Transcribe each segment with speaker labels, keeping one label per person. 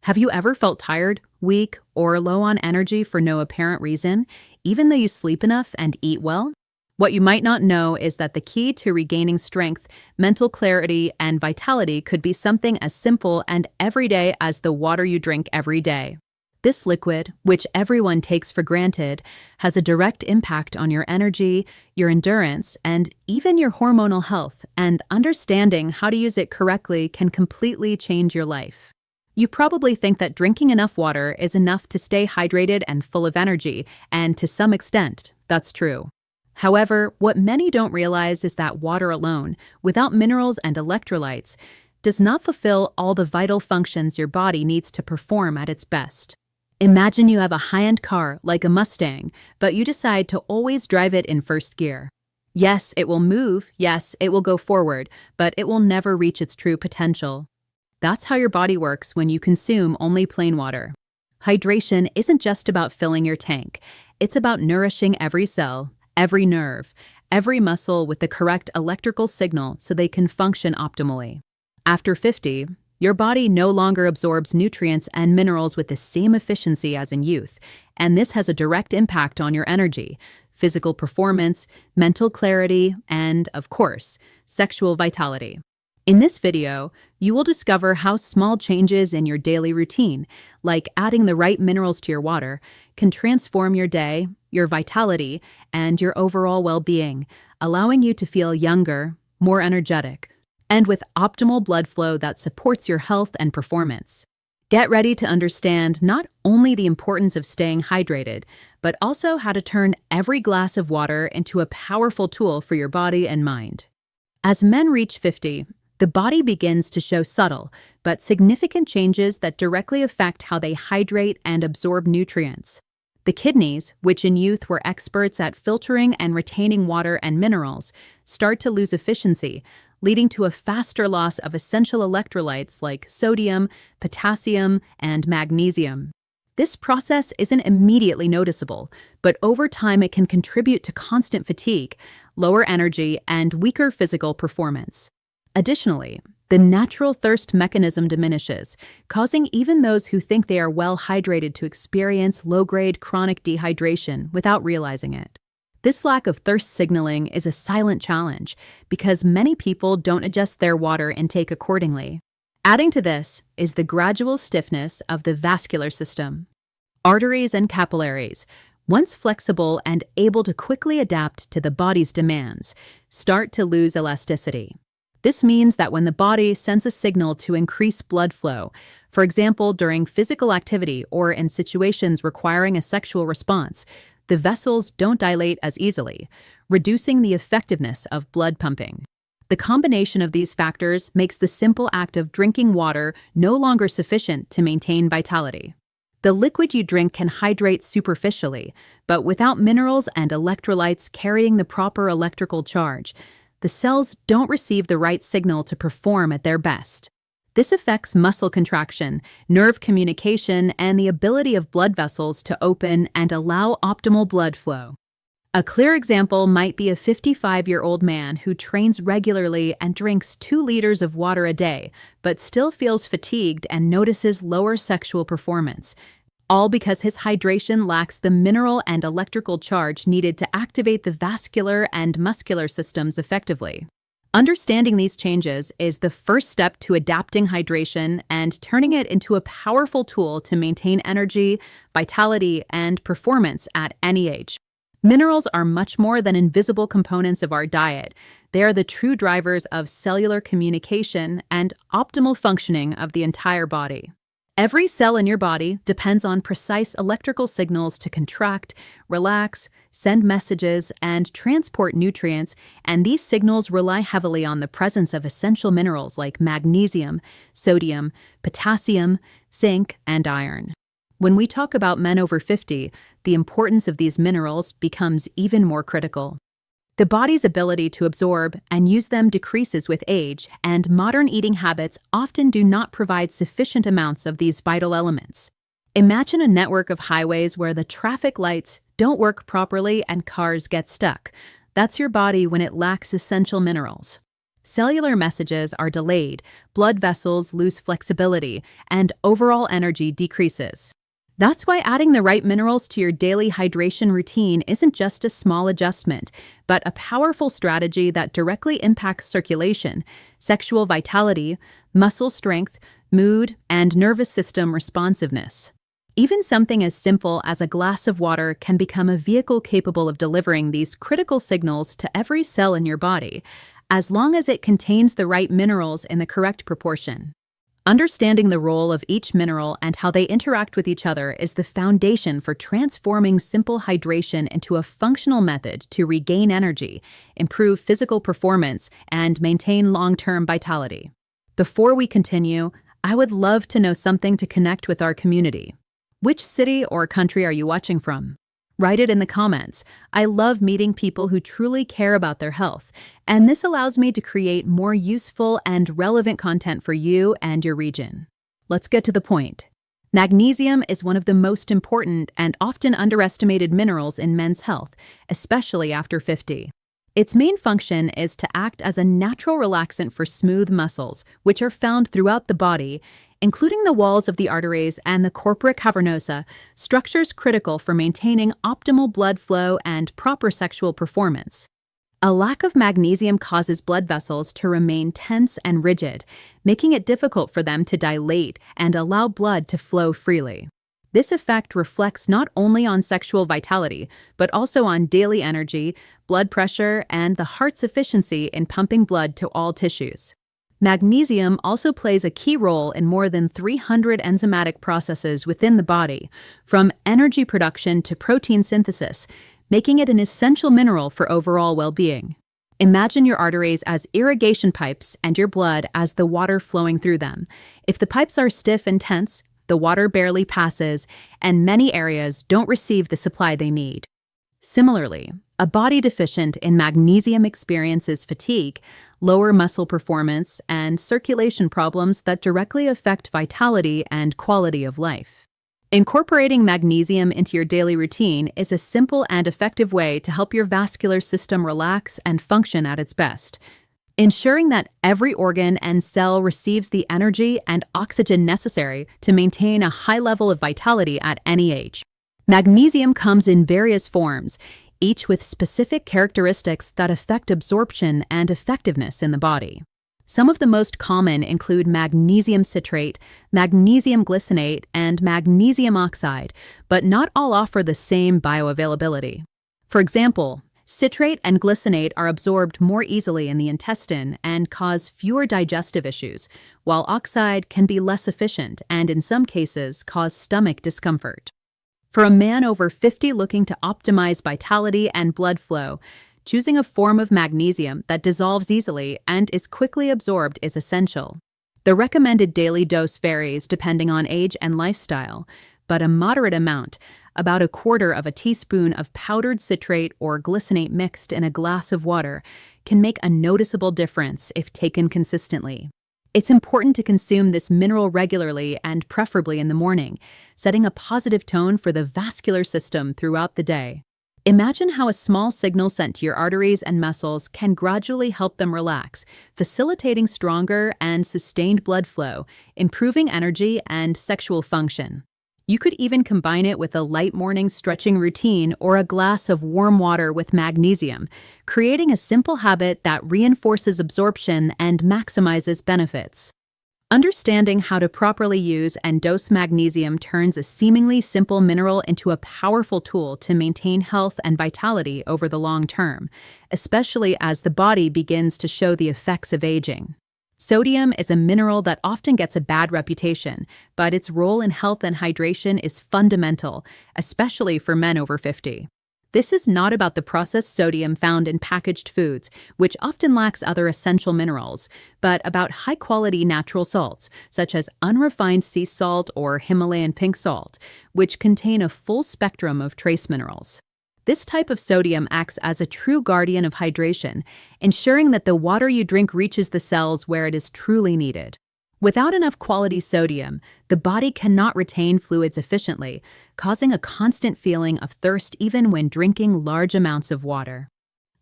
Speaker 1: Have you ever felt tired, weak, or low on energy for no apparent reason, even though you sleep enough and eat well? What you might not know is that the key to regaining strength, mental clarity, and vitality could be something as simple and everyday as the water you drink every day. This liquid, which everyone takes for granted, has a direct impact on your energy, your endurance, and even your hormonal health, and understanding how to use it correctly can completely change your life. You probably think that drinking enough water is enough to stay hydrated and full of energy, and to some extent, that's true. However, what many don't realize is that water alone, without minerals and electrolytes, does not fulfill all the vital functions your body needs to perform at its best. Imagine you have a high-end car like a Mustang, but you decide to always drive it in first gear. Yes, it will move, yes, it will go forward, but it will never reach its true potential. That's how your body works when you consume only plain water. Hydration isn't just about filling your tank. It's about nourishing every cell, every nerve, every muscle with the correct electrical signal so they can function optimally. After 50, your body no longer absorbs nutrients and minerals with the same efficiency as in youth, and this has a direct impact on your energy, physical performance, mental clarity, and, of course, sexual vitality. In this video, you will discover how small changes in your daily routine, like adding the right minerals to your water, can transform your day, your vitality, and your overall well-being, allowing you to feel younger, more energetic, and with optimal blood flow that supports your health and performance. Get ready to understand not only the importance of staying hydrated, but also how to turn every glass of water into a powerful tool for your body and mind. As men reach 50, the body begins to show subtle but significant changes that directly affect how they hydrate and absorb nutrients. The kidneys, which in youth were experts at filtering and retaining water and minerals, start to lose efficiency, leading to a faster loss of essential electrolytes like sodium, potassium, and magnesium. This process isn't immediately noticeable, but over time it can contribute to constant fatigue, lower energy, and weaker physical performance. Additionally, the natural thirst mechanism diminishes, causing even those who think they are well hydrated to experience low-grade chronic dehydration without realizing it. This lack of thirst signaling is a silent challenge because many people don't adjust their water intake accordingly. Adding to this is the gradual stiffness of the vascular system. Arteries and capillaries, once flexible and able to quickly adapt to the body's demands, start to lose elasticity. This means that when the body sends a signal to increase blood flow, for example during physical activity or in situations requiring a sexual response, the vessels don't dilate as easily, reducing the effectiveness of blood pumping. The combination of these factors makes the simple act of drinking water no longer sufficient to maintain vitality. The liquid you drink can hydrate superficially, but without minerals and electrolytes carrying the proper electrical charge, the cells don't receive the right signal to perform at their best. This affects muscle contraction, nerve communication, and the ability of blood vessels to open and allow optimal blood flow. A clear example might be a 55-year-old man who trains regularly and drinks 2 liters of water a day, but still feels fatigued and notices lower sexual performance, all because his hydration lacks the mineral and electrical charge needed to activate the vascular and muscular systems effectively. Understanding these changes is the first step to adapting hydration and turning it into a powerful tool to maintain energy, vitality, and performance at any age. Minerals are much more than invisible components of our diet. They are the true drivers of cellular communication and optimal functioning of the entire body. Every cell in your body depends on precise electrical signals to contract, relax, send messages, and transport nutrients, and these signals rely heavily on the presence of essential minerals like magnesium, sodium, potassium, zinc, and iron. When we talk about men over 50, the importance of these minerals becomes even more critical. The body's ability to absorb and use them decreases with age, and modern eating habits often do not provide sufficient amounts of these vital elements. Imagine a network of highways where the traffic lights don't work properly and cars get stuck. That's your body when it lacks essential minerals. Cellular messages are delayed, blood vessels lose flexibility, and overall energy decreases. That's why adding the right minerals to your daily hydration routine isn't just a small adjustment, but a powerful strategy that directly impacts circulation, sexual vitality, muscle strength, mood, and nervous system responsiveness. Even something as simple as a glass of water can become a vehicle capable of delivering these critical signals to every cell in your body, as long as it contains the right minerals in the correct proportion. Understanding the role of each mineral and how they interact with each other is the foundation for transforming simple hydration into a functional method to regain energy, improve physical performance, and maintain long-term vitality. Before we continue, I would love to know something to connect with our community. Which city or country are you watching from? Write it in the comments. I love meeting people who truly care about their health, and this allows me to create more useful and relevant content for you and your region. Let's get to the point. Magnesium is one of the most important and often underestimated minerals in men's health, especially after 50. Its main function is to act as a natural relaxant for smooth muscles, which are found throughout the body, including the walls of the arteries and the corpora cavernosa, structures critical for maintaining optimal blood flow and proper sexual performance. A lack of magnesium causes blood vessels to remain tense and rigid, making it difficult for them to dilate and allow blood to flow freely. This effect reflects not only on sexual vitality, but also on daily energy, blood pressure, and the heart's efficiency in pumping blood to all tissues. Magnesium also plays a key role in more than 300 enzymatic processes within the body, from energy production to protein synthesis, making it an essential mineral for overall well-being. Imagine your arteries as irrigation pipes and your blood as the water flowing through them. If the pipes are stiff and tense, the water barely passes, and many areas don't receive the supply they need. Similarly, a body deficient in magnesium experiences fatigue, lower muscle performance, and circulation problems that directly affect vitality and quality of life. Incorporating magnesium into your daily routine is a simple and effective way to help your vascular system relax and function at its best, ensuring that every organ and cell receives the energy and oxygen necessary to maintain a high level of vitality at any age. Magnesium comes in various forms, each with specific characteristics that affect absorption and effectiveness in the body. Some of the most common include magnesium citrate, magnesium glycinate, and magnesium oxide, but not all offer the same bioavailability. For example, citrate and glycinate are absorbed more easily in the intestine and cause fewer digestive issues, while oxide can be less efficient and in some cases cause stomach discomfort. For a man over 50 looking to optimize vitality and blood flow, choosing a form of magnesium that dissolves easily and is quickly absorbed is essential. The recommended daily dose varies depending on age and lifestyle, but a moderate amount, about 1/4 teaspoon of powdered citrate or glycinate mixed in a glass of water, can make a noticeable difference if taken consistently. It's important to consume this mineral regularly and preferably in the morning, setting a positive tone for the vascular system throughout the day. Imagine how a small signal sent to your arteries and muscles can gradually help them relax, facilitating stronger and sustained blood flow, improving energy and sexual function. You could even combine it with a light morning stretching routine or a glass of warm water with magnesium, creating a simple habit that reinforces absorption and maximizes benefits. Understanding how to properly use and dose magnesium turns a seemingly simple mineral into a powerful tool to maintain health and vitality over the long term, especially as the body begins to show the effects of aging. Sodium is a mineral that often gets a bad reputation, but its role in health and hydration is fundamental, especially for men over 50. This is not about the processed sodium found in packaged foods, which often lacks other essential minerals, but about high-quality natural salts, such as unrefined sea salt or Himalayan pink salt, which contain a full spectrum of trace minerals. This type of sodium acts as a true guardian of hydration, ensuring that the water you drink reaches the cells where it is truly needed. Without enough quality sodium, the body cannot retain fluids efficiently, causing a constant feeling of thirst even when drinking large amounts of water.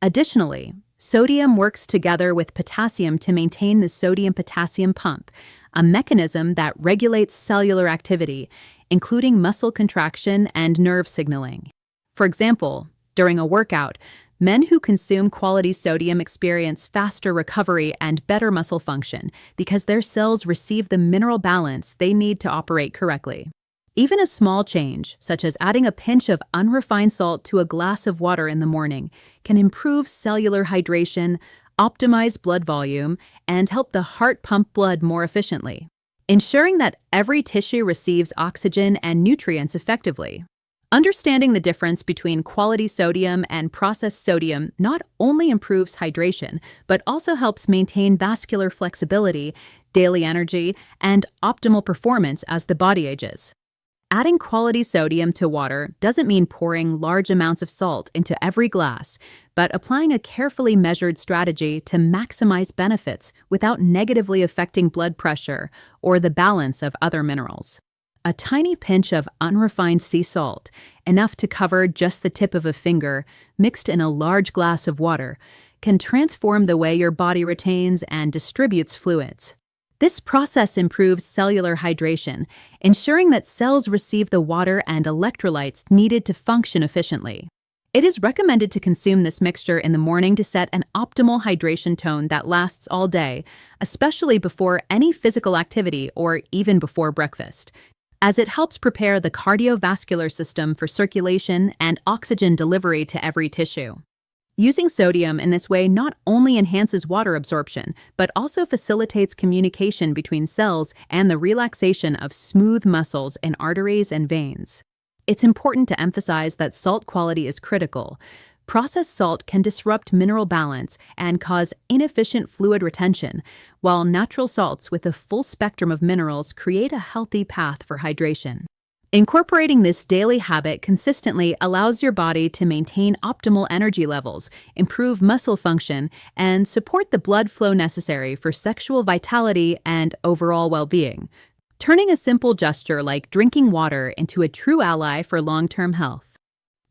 Speaker 1: Additionally, Sodium works together with potassium to maintain the sodium-potassium pump, a mechanism that regulates cellular activity, including muscle contraction and nerve signaling. For example, during a workout, men who consume quality sodium experience faster recovery and better muscle function because their cells receive the mineral balance they need to operate correctly. Even a small change, such as adding a pinch of unrefined salt to a glass of water in the morning, can improve cellular hydration, optimize blood volume, and help the heart pump blood more efficiently, ensuring that every tissue receives oxygen and nutrients effectively. Understanding the difference between quality sodium and processed sodium not only improves hydration, but also helps maintain vascular flexibility, daily energy, and optimal performance as the body ages. Adding quality sodium to water doesn't mean pouring large amounts of salt into every glass, but applying a carefully measured strategy to maximize benefits without negatively affecting blood pressure or the balance of other minerals. A tiny pinch of unrefined sea salt, enough to cover just the tip of a finger, mixed in a large glass of water, can transform the way your body retains and distributes fluids. This process improves cellular hydration, ensuring that cells receive the water and electrolytes needed to function efficiently. It is recommended to consume this mixture in the morning to set an optimal hydration tone that lasts all day, especially before any physical activity or even before breakfast, as it helps prepare the cardiovascular system for circulation and oxygen delivery to every tissue. Using sodium in this way not only enhances water absorption, but also facilitates communication between cells and the relaxation of smooth muscles in arteries and veins. It's important to emphasize that salt quality is critical. Processed salt can disrupt mineral balance and cause inefficient fluid retention, while natural salts with a full spectrum of minerals create a healthy path for hydration. Incorporating this daily habit consistently allows your body to maintain optimal energy levels, improve muscle function, and support the blood flow necessary for sexual vitality and overall well-being, turning a simple gesture like drinking water into a true ally for long-term health.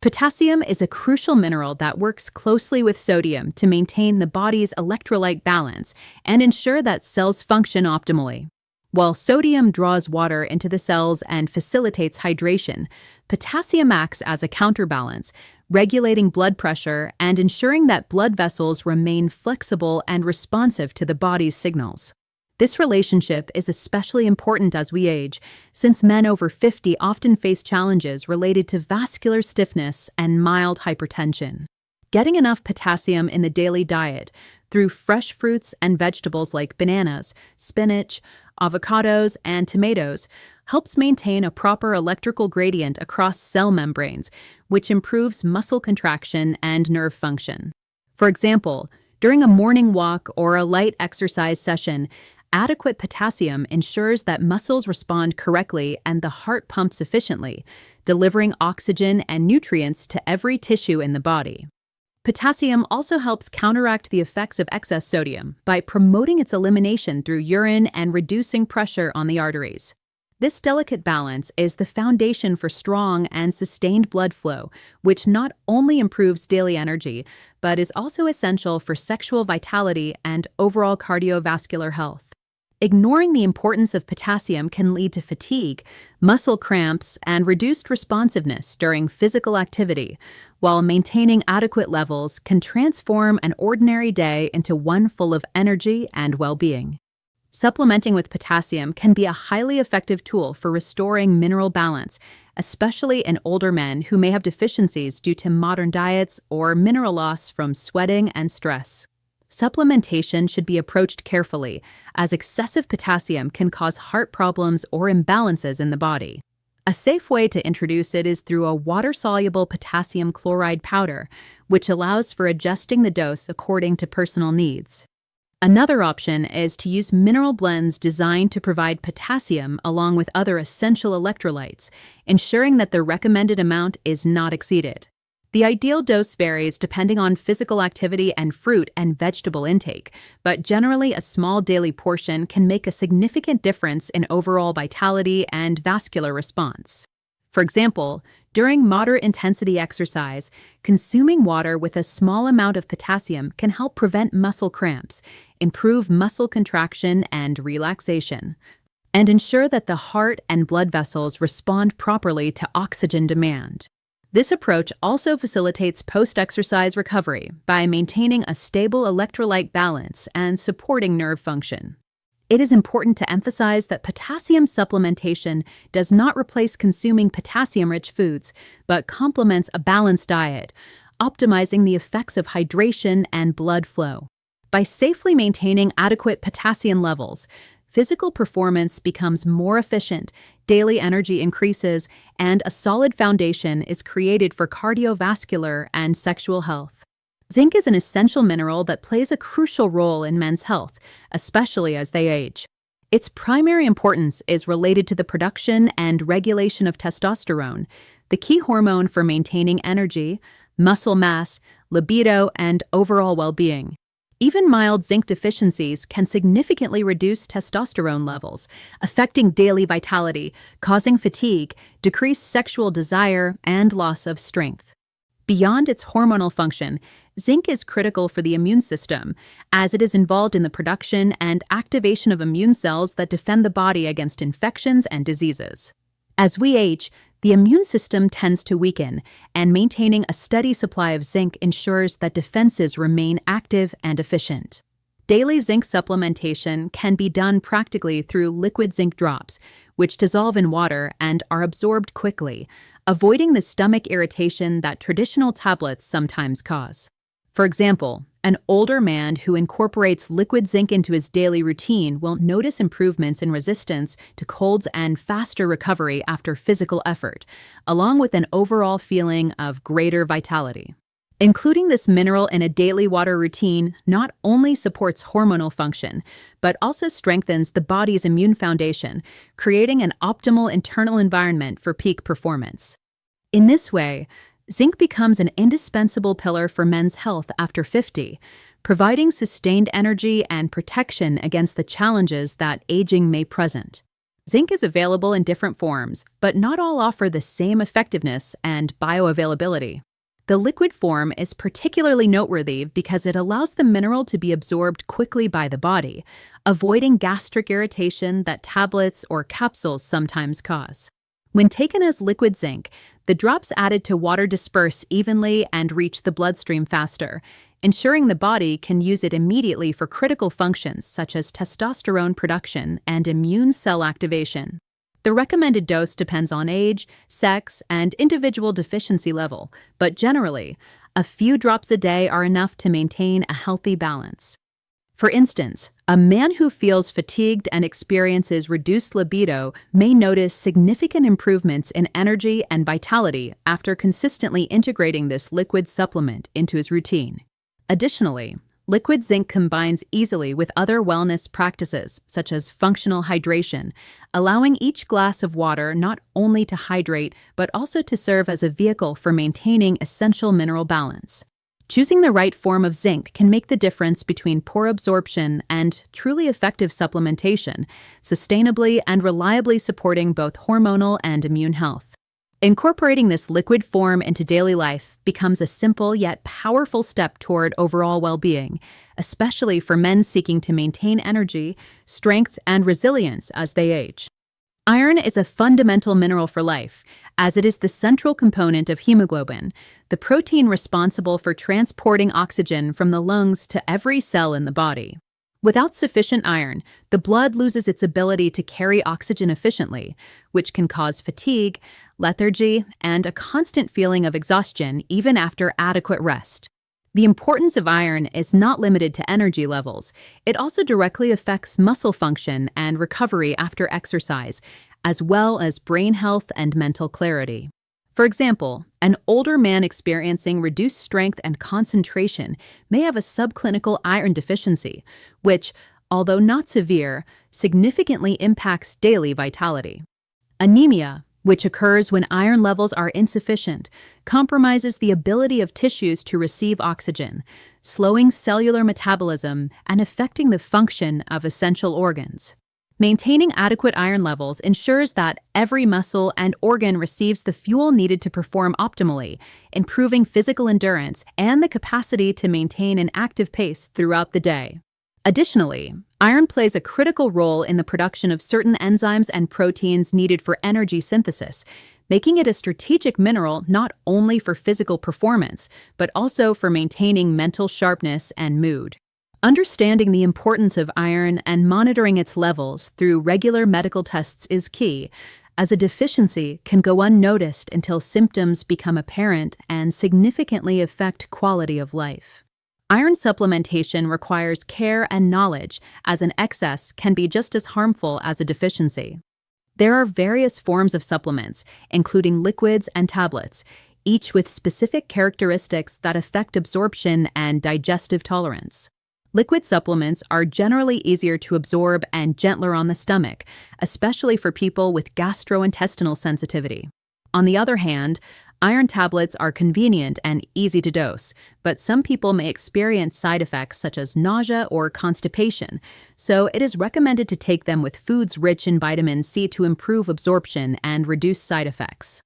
Speaker 1: Potassium is a crucial mineral that works closely with sodium to maintain the body's electrolyte balance and ensure that cells function optimally. While sodium draws water into the cells and facilitates hydration, potassium acts as a counterbalance, regulating blood pressure and ensuring that blood vessels remain flexible and responsive to the body's signals. This relationship is especially important as we age, since men over 50 often face challenges related to vascular stiffness and mild hypertension. Getting enough potassium in the daily diet through fresh fruits and vegetables like bananas, spinach, avocados, and tomatoes helps maintain a proper electrical gradient across cell membranes, which improves muscle contraction and nerve function. For example, during a morning walk or a light exercise session, adequate potassium ensures that muscles respond correctly and the heart pumps efficiently, delivering oxygen and nutrients to every tissue in the body. Potassium also helps counteract the effects of excess sodium by promoting its elimination through urine and reducing pressure on the arteries. This delicate balance is the foundation for strong and sustained blood flow, which not only improves daily energy, but is also essential for sexual vitality and overall cardiovascular health. Ignoring the importance of potassium can lead to fatigue, muscle cramps, and reduced responsiveness during physical activity, while maintaining adequate levels can transform an ordinary day into one full of energy and well-being. Supplementing with potassium can be a highly effective tool for restoring mineral balance, especially in older men who may have deficiencies due to modern diets or mineral loss from sweating and stress. Supplementation should be approached carefully, as excessive potassium can cause heart problems or imbalances in the body. A safe way to introduce it is through a water-soluble potassium chloride powder, which allows for adjusting the dose according to personal needs. Another option is to use mineral blends designed to provide potassium along with other essential electrolytes, ensuring that the recommended amount is not exceeded. The ideal dose varies depending on physical activity and fruit and vegetable intake, but generally a small daily portion can make a significant difference in overall vitality and vascular response. For example, During moderate intensity exercise, consuming water with a small amount of potassium can help prevent muscle cramps, improve muscle contraction and relaxation, and ensure that the heart and blood vessels respond properly to oxygen demand. This approach also facilitates post-exercise recovery by maintaining a stable electrolyte balance and supporting nerve function. It is important to emphasize that potassium supplementation does not replace consuming potassium-rich foods, but complements a balanced diet, optimizing the effects of hydration and blood flow. By safely maintaining adequate potassium levels, physical performance becomes more efficient, daily energy increases, and a solid foundation is created for cardiovascular and sexual health. Zinc is an essential mineral that plays a crucial role in men's health, especially as they age. Its primary importance is related to the production and regulation of testosterone, the key hormone for maintaining energy, muscle mass, libido, and overall well-being. Even mild zinc deficiencies can significantly reduce testosterone levels, affecting daily vitality, causing fatigue, decreased sexual desire, and loss of strength. Beyond its hormonal function, zinc is critical for the immune system, as it is involved in the production and activation of immune cells that defend the body against infections and diseases. As we age, the immune system tends to weaken, and maintaining a steady supply of zinc ensures that defenses remain active and efficient. Daily zinc supplementation can be done practically through liquid zinc drops, which dissolve in water and are absorbed quickly, avoiding the stomach irritation that traditional tablets sometimes cause. For example, an older man who incorporates liquid zinc into his daily routine will notice improvements in resistance to colds and faster recovery after physical effort, along with an overall feeling of greater vitality. Including this mineral in a daily water routine not only supports hormonal function, but also strengthens the body's immune foundation, creating an optimal internal environment for peak performance. In this way, zinc becomes an indispensable pillar for men's health after 50, providing sustained energy and protection against the challenges that aging may present. Zinc is available in different forms, but not all offer the same effectiveness and bioavailability. The liquid form is particularly noteworthy because it allows the mineral to be absorbed quickly by the body, avoiding gastric irritation that tablets or capsules sometimes cause. When taken as liquid zinc, the drops added to water disperse evenly and reach the bloodstream faster, ensuring the body can use it immediately for critical functions such as testosterone production and immune cell activation. The recommended dose depends on age, sex, and individual deficiency level, but generally, a few drops a day are enough to maintain a healthy balance. For instance, a man who feels fatigued and experiences reduced libido may notice significant improvements in energy and vitality after consistently integrating this liquid supplement into his routine. Additionally, liquid zinc combines easily with other wellness practices, such as functional hydration, allowing each glass of water not only to hydrate, but also to serve as a vehicle for maintaining essential mineral balance. Choosing the right form of zinc can make the difference between poor absorption and truly effective supplementation, sustainably and reliably supporting both hormonal and immune health. Incorporating this liquid form into daily life becomes a simple yet powerful step toward overall well-being, especially for men seeking to maintain energy, strength, and resilience as they age. Iron is a fundamental mineral for life, as it is the central component of hemoglobin, the protein responsible for transporting oxygen from the lungs to every cell in the body. Without sufficient iron, the blood loses its ability to carry oxygen efficiently, which can cause fatigue, lethargy, and a constant feeling of exhaustion even after adequate rest. The importance of iron is not limited to energy levels. It also directly affects muscle function and recovery after exercise, as well as brain health and mental clarity. For example, an older man experiencing reduced strength and concentration may have a subclinical iron deficiency, which, although not severe, significantly impacts daily vitality. Anemia, which occurs when iron levels are insufficient, compromises the ability of tissues to receive oxygen, slowing cellular metabolism and affecting the function of essential organs. Maintaining adequate iron levels ensures that every muscle and organ receives the fuel needed to perform optimally, improving physical endurance and the capacity to maintain an active pace throughout the day. Additionally, iron plays a critical role in the production of certain enzymes and proteins needed for energy synthesis, making it a strategic mineral not only for physical performance, but also for maintaining mental sharpness and mood. Understanding the importance of iron and monitoring its levels through regular medical tests is key, as a deficiency can go unnoticed until symptoms become apparent and significantly affect quality of life. Iron supplementation requires care and knowledge, as an excess can be just as harmful as a deficiency. There are various forms of supplements, including liquids and tablets, each with specific characteristics that affect absorption and digestive tolerance. Liquid supplements are generally easier to absorb and gentler on the stomach, especially for people with gastrointestinal sensitivity. On the other hand, iron tablets are convenient and easy to dose, but some people may experience side effects such as nausea or constipation, so it is recommended to take them with foods rich in vitamin C to improve absorption and reduce side effects.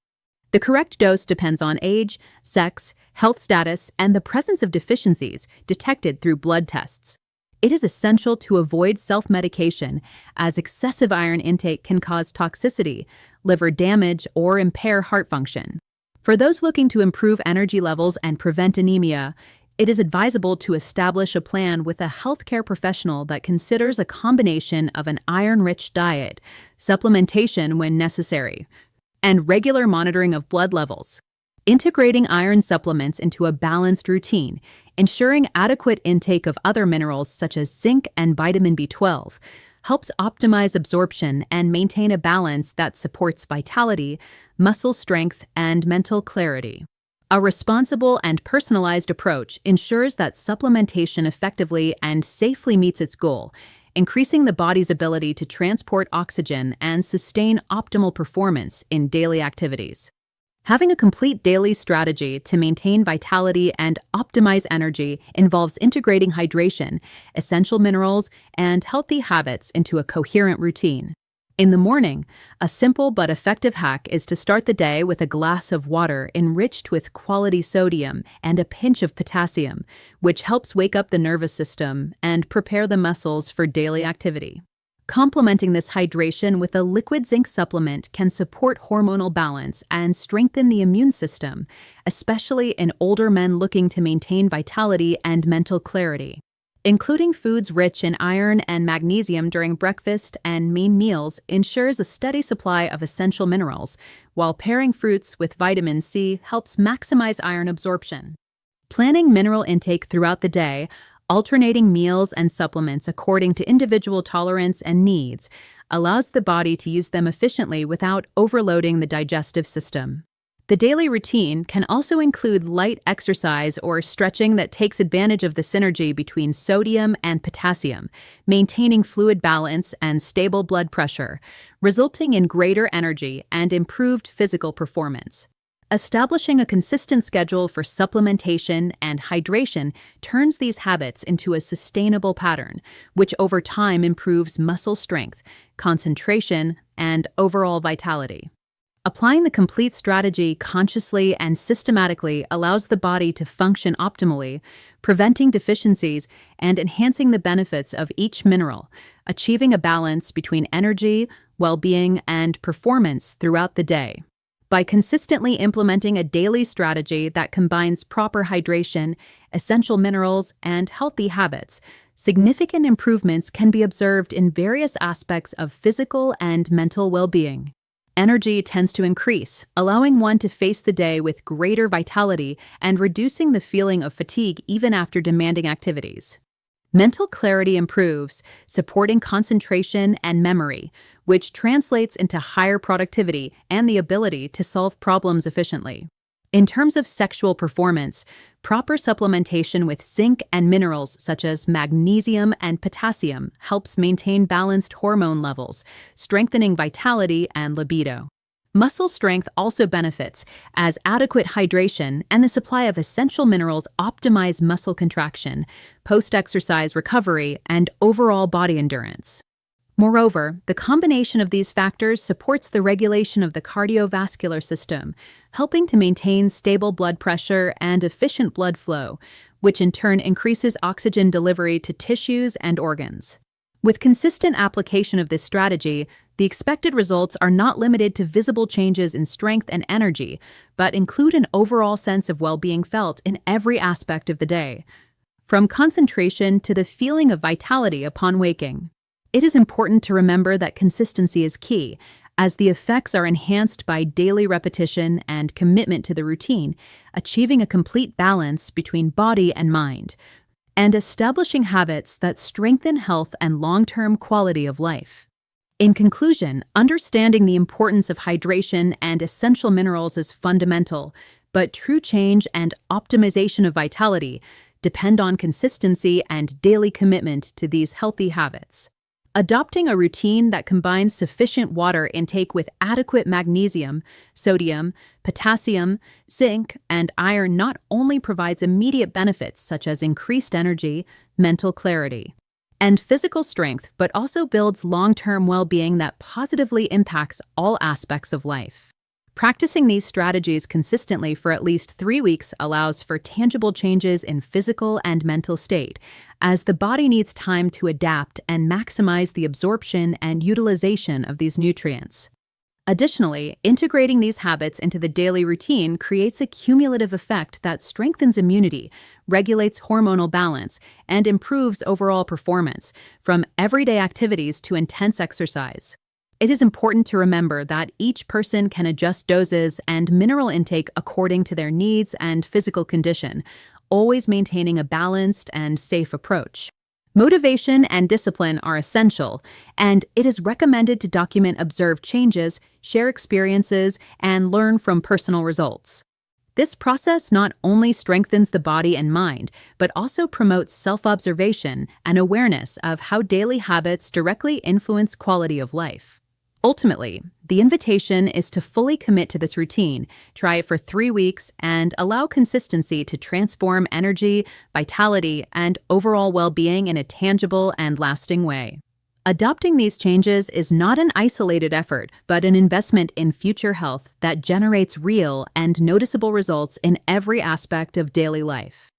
Speaker 1: The correct dose depends on age, sex, health status, and the presence of deficiencies detected through blood tests. It is essential to avoid self-medication, as excessive iron intake can cause toxicity, liver damage, or impair heart function. For those looking to improve energy levels and prevent anemia, it is advisable to establish a plan with a healthcare professional that considers a combination of an iron-rich diet, supplementation when necessary, and regular monitoring of blood levels. Integrating iron supplements into a balanced routine, ensuring adequate intake of other minerals such as zinc and vitamin B12, helps optimize absorption and maintain a balance that supports vitality, muscle strength, and mental clarity. A responsible and personalized approach ensures that supplementation effectively and safely meets its goal, increasing the body's ability to transport oxygen and sustain optimal performance in daily activities. Having a complete daily strategy to maintain vitality and optimize energy involves integrating hydration, essential minerals, and healthy habits into a coherent routine. In the morning, a simple but effective hack is to start the day with a glass of water enriched with quality sodium and a pinch of potassium, which helps wake up the nervous system and prepare the muscles for daily activity. Complementing this hydration with a liquid zinc supplement can support hormonal balance and strengthen the immune system, especially in older men looking to maintain vitality and mental clarity. Including foods rich in iron and magnesium during breakfast and main meals ensures a steady supply of essential minerals, while pairing fruits with vitamin C helps maximize iron absorption. Planning mineral intake throughout the day, alternating meals and supplements according to individual tolerance and needs, allows the body to use them efficiently without overloading the digestive system. The daily routine can also include light exercise or stretching that takes advantage of the synergy between sodium and potassium, maintaining fluid balance and stable blood pressure, resulting in greater energy and improved physical performance. Establishing a consistent schedule for supplementation and hydration turns these habits into a sustainable pattern, which over time improves muscle strength, concentration, and overall vitality. Applying the complete strategy consciously and systematically allows the body to function optimally, preventing deficiencies and enhancing the benefits of each mineral, achieving a balance between energy, well-being, and performance throughout the day. By consistently implementing a daily strategy that combines proper hydration, essential minerals, and healthy habits, significant improvements can be observed in various aspects of physical and mental well-being. Energy tends to increase, allowing one to face the day with greater vitality and reducing the feeling of fatigue even after demanding activities. Mental clarity improves, supporting concentration and memory, which translates into higher productivity and the ability to solve problems efficiently. In terms of sexual performance, proper supplementation with zinc and minerals such as magnesium and potassium helps maintain balanced hormone levels, strengthening vitality and libido. Muscle strength also benefits, as adequate hydration and the supply of essential minerals optimize muscle contraction, post-exercise recovery, and overall body endurance. Moreover, the combination of these factors supports the regulation of the cardiovascular system, helping to maintain stable blood pressure and efficient blood flow, which in turn increases oxygen delivery to tissues and organs. With consistent application of this strategy, the expected results are not limited to visible changes in strength and energy, but include an overall sense of well-being felt in every aspect of the day, from concentration to the feeling of vitality upon waking. It is important to remember that consistency is key, as the effects are enhanced by daily repetition and commitment to the routine, achieving a complete balance between body and mind, and establishing habits that strengthen health and long-term quality of life. In conclusion, understanding the importance of hydration and essential minerals is fundamental, but true change and optimization of vitality depend on consistency and daily commitment to these healthy habits. Adopting a routine that combines sufficient water intake with adequate magnesium, sodium, potassium, zinc, and iron not only provides immediate benefits such as increased energy, mental clarity, and physical strength, but also builds long-term well-being that positively impacts all aspects of life. Practicing these strategies consistently for at least 3 weeks allows for tangible changes in physical and mental state, as the body needs time to adapt and maximize the absorption and utilization of these nutrients. Additionally, integrating these habits into the daily routine creates a cumulative effect that strengthens immunity, regulates hormonal balance, and improves overall performance, from everyday activities to intense exercise. It is important to remember that each person can adjust doses and mineral intake according to their needs and physical condition, always maintaining a balanced and safe approach. Motivation and discipline are essential, and it is recommended to document observed changes, share experiences, and learn from personal results. This process not only strengthens the body and mind, but also promotes self-observation and awareness of how daily habits directly influence quality of life. Ultimately, the invitation is to fully commit to this routine, try it for 3 weeks, and allow consistency to transform energy, vitality, and overall well-being in a tangible and lasting way. Adopting these changes is not an isolated effort, but an investment in future health that generates real and noticeable results in every aspect of daily life.